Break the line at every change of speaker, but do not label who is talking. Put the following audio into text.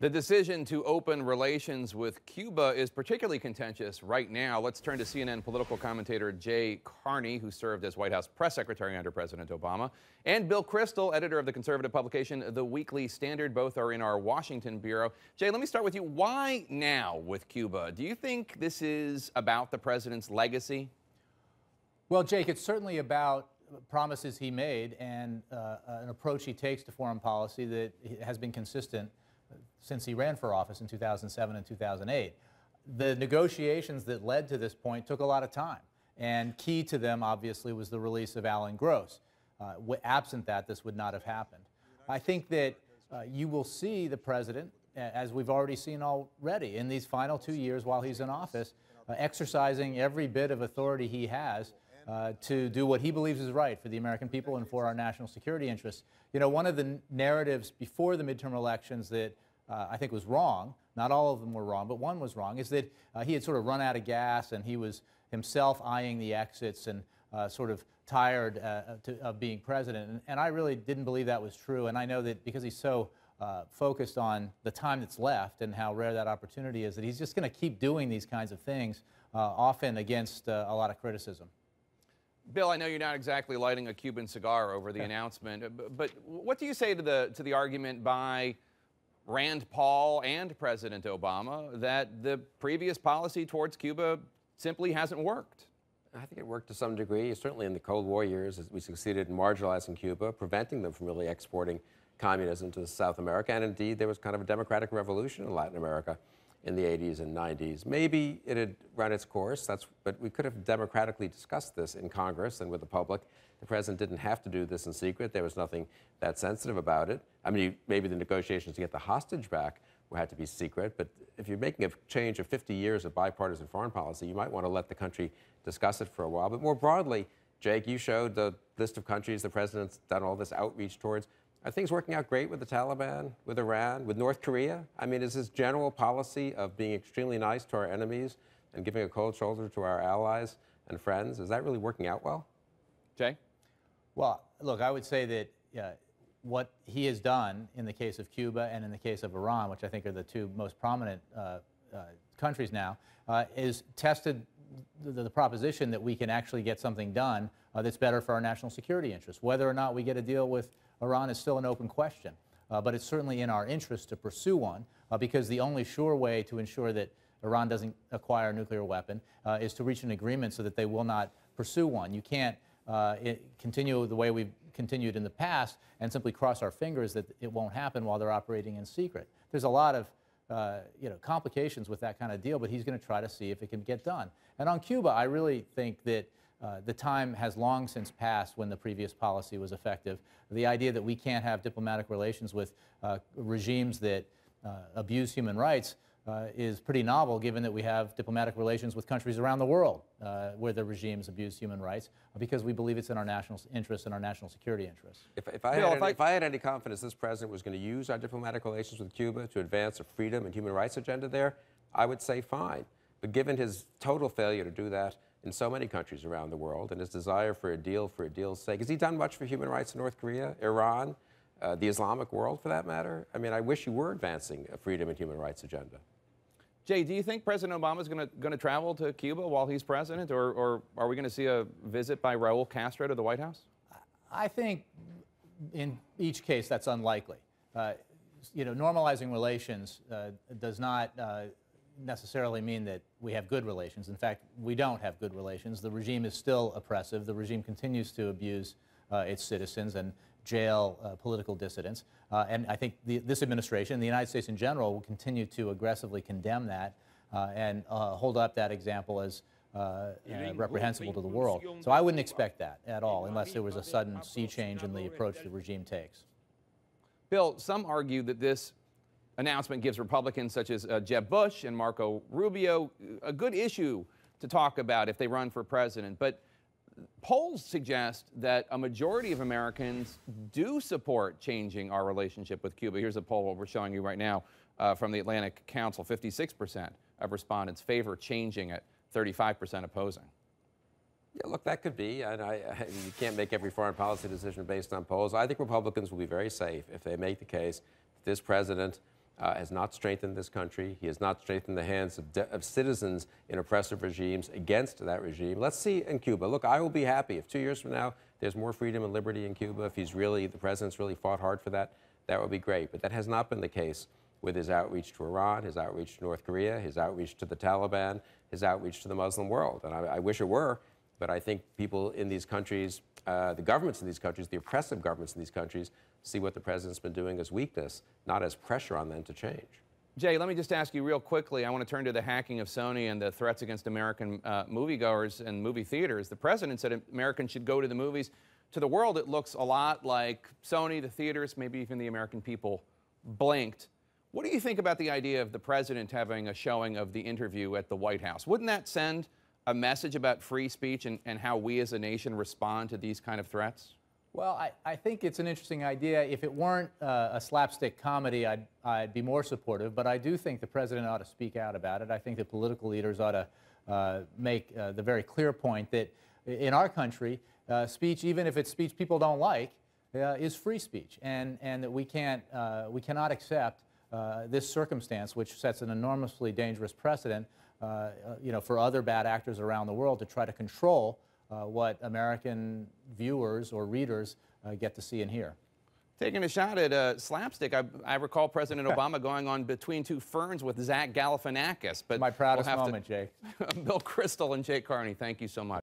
The decision to open relations with Cuba is particularly contentious right now. Let's turn to CNN political commentator Jay Carney, who served as White House press secretary under President Obama, and Bill Kristol, editor of the conservative publication The Weekly Standard. Both are in our Washington bureau. Jay, let me start with you. Why now with Cuba? Do you think this is about the president's legacy?
Well, Jake, it's certainly about promises he made and an approach he takes to foreign policy that has been consistent since he ran for office in 2007 and 2008. The negotiations that led to this point took a lot of time, and key to them, obviously, was the release of Alan Gross. Absent that, this would not have happened. I think that you will see the president, as we've already seen already, in these final 2 years while he's in office, exercising every bit of authority he has to do what he believes is right for the American people and for our national security interests. You know, one of the narratives before the midterm elections that I think was wrong, not all of them were wrong, but one was wrong, is that he had sort of run out of gas and he was himself eyeing the exits and sort of tired of being president. And I really didn't believe that was true. And I know that because he's so focused on the time that's left and how rare that opportunity is, that he's just going to keep doing these kinds of things, often against a lot of criticism.
Bill, I know you're not exactly lighting a Cuban cigar over the announcement, but what do you say to the argument by Rand Paul and President Obama that the previous policy towards Cuba simply hasn't worked?
I think it worked to some degree. Certainly in the Cold War years, we succeeded in marginalizing Cuba, preventing them from really exporting communism to South America. And indeed, there was kind of a democratic revolution in Latin America in the 80s and 90s. Maybe it had run its course, but we could have democratically discussed this in Congress and with the public. The president didn't have to do this in secret. There was nothing that sensitive about it. I mean, maybe the negotiations to get the hostage back had to be secret, but if you're making a change of 50 years of bipartisan foreign policy, you might want to let the country discuss it for a while. But more broadly, Jake, you showed the list of countries the president's done all this outreach towards. Are things working out great with the Taliban, with Iran, with North Korea? I mean, is this general policy of being extremely nice to our enemies and giving a cold shoulder to our allies and friends, is that really working out well?
Jay?
Well, look, I would say that what he has done in the case of Cuba and in the case of Iran, which I think are the two most prominent countries now, is tested the proposition that we can actually get something done that's better for our national security interests. Whether or not we get a deal with Iran is still an open question, but it's certainly in our interest to pursue one because the only sure way to ensure that Iran doesn't acquire a nuclear weapon is to reach an agreement so that they will not pursue one. You can't continue the way we've continued in the past and simply cross our fingers that it won't happen while they're operating in secret. There's a lot of complications with that kind of deal, but he's going to try to see if it can get done. And on Cuba, I really think that the time has long since passed when the previous policy was effective. The idea that we can't have diplomatic relations with regimes that abuse human rights is pretty novel, given that we have diplomatic relations with countries around the world where the regimes abuse human rights, because we believe it's in our national interests and our national security interests.
If I had any confidence this president was going to use our diplomatic relations with Cuba to advance a freedom and human rights agenda there, I would say fine. But given his total failure to do that in so many countries around the world and his desire for a deal for a deal's sake, has he done much for human rights in North Korea, Iran, the Islamic world for that matter? I mean, I wish you were advancing a freedom and human rights agenda.
Jay, do you think President Obama is going to travel to Cuba while he's president, or are we going to see a visit by Raul Castro to the White House?
I think in each case that's unlikely. Normalizing relations does not necessarily mean that we have good relations. In fact, we don't have good relations. The regime is still oppressive. The regime continues to abuse its citizens and jail political dissidents. And I think this administration, the United States in general, will continue to aggressively condemn that and hold up that example as reprehensible to the world. So I wouldn't expect that at all unless there was a sudden sea change in the approach the regime takes.
Bill, some argue that this announcement gives Republicans such as Jeb Bush and Marco Rubio a good issue to talk about if they run for president. But polls suggest that a majority of Americans do support changing our relationship with Cuba. Here's a poll we're showing you right now from the Atlantic Council. 56% of respondents favor changing it, 35% opposing.
Yeah, look, that could be. And you can't make every foreign policy decision based on polls. I think Republicans will be very safe if they make the case that this president has not strengthened this country. He has not strengthened the hands of citizens in oppressive regimes against that regime. Let's see in Cuba. Look, I will be happy if 2 years from now there's more freedom and liberty in Cuba. If the president's really fought hard for that, that would be great. But that has not been the case with his outreach to Iran, his outreach to North Korea, his outreach to the Taliban, his outreach to the Muslim world. And I wish it were, but I think people in these countries, the governments in these countries, the oppressive governments in these countries, see what the president's been doing as weakness, not as pressure on them to change.
Jay, let me just ask you real quickly. I want to turn to the hacking of Sony and the threats against American moviegoers and movie theaters. The president said Americans should go to the movies. To the world, it looks a lot like Sony, the theaters, maybe even the American people blinked. What do you think about the idea of the president having a showing of the interview at the White House? Wouldn't that send a message about free speech and how we as a nation respond to these kind of threats?
Well, I think it's an interesting idea. If it weren't a slapstick comedy, I'd be more supportive. But I do think the president ought to speak out about it. I think the political leaders ought to make the very clear point that in our country, speech, even if it's speech people don't like, is free speech, and that we cannot accept this circumstance, which sets an enormously dangerous precedent, for other bad actors around the world to try to control what American viewers or readers get to see and hear.
Taking a shot at slapstick, I recall President Obama going on Between Two Ferns with Zach Galifianakis. But
my proudest moment, Jake.
Bill Kristol and Jake Carney, thank you so much.